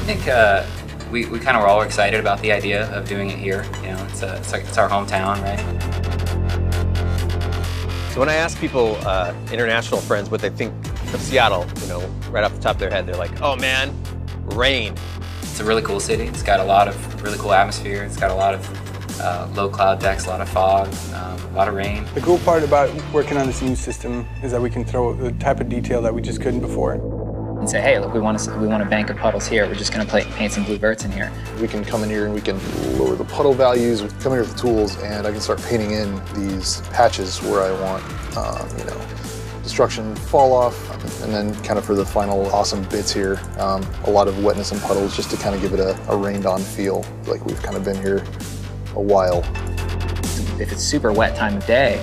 I think we kind of were all excited about the idea of doing it here. You know, it's our hometown, right? So when I ask people, international friends, what they think of Seattle, you know, right off the top of their head, they're like, oh man, rain. It's a really cool city. It's got a lot of really cool atmosphere. It's got a lot of low cloud decks, a lot of fog, a lot of rain. The cool part about working on this new system is that we can throw the type of detail that we just couldn't before. And say, hey, look, we want a bank of puddles here. We're just going to paint some blue verts in here. We can come in here and we can lower the puddle values. We can come in here with the tools, and I can start painting in these patches where I want, you know, destruction, fall off, and then kind of for the final awesome bits here, a lot of wetness and puddles just to kind of give it a rained-on feel, like we've kind of been here a while. If it's super wet time of day,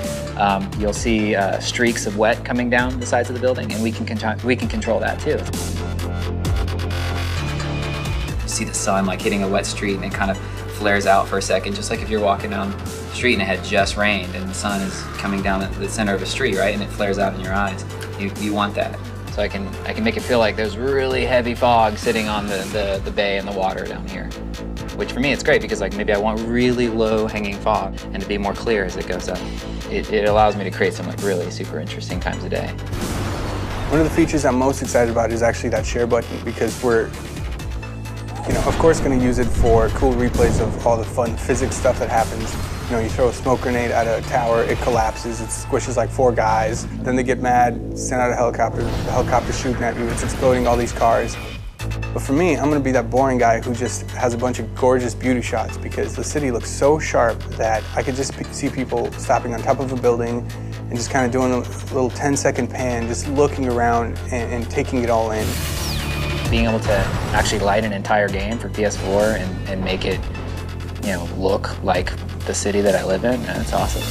you'll see streaks of wet coming down the sides of the building, and we can control that too. You see the sun like hitting a wet street, and it kind of flares out for a second, just like if you're walking down the street and it had just rained and the sun is coming down the center of a street, right? And it flares out in your eyes. You want that. So I can make it feel like there's really heavy fog sitting on the bay and the water down here. Which for me it's great because like maybe I want really low hanging fog and to be more clear as it goes up. It allows me to create some like really super interesting times of day. One of the features I'm most excited about is actually that share button, because we're, you know, of course going to use it for cool replays of all the fun physics stuff that happens. You know, you throw a smoke grenade at a tower, it collapses, it squishes like 4 guys, then they get mad, send out a helicopter, the helicopter's shooting at you, it's exploding all these cars. But for me, I'm going to be that boring guy who just has a bunch of gorgeous beauty shots, because the city looks so sharp that I could just see people stopping on top of a building and just kind of doing a little 10-second pan, just looking around and taking it all in. Being able to actually light an entire game for PS4 and make it, you know, look like the city that I live in, that's awesome.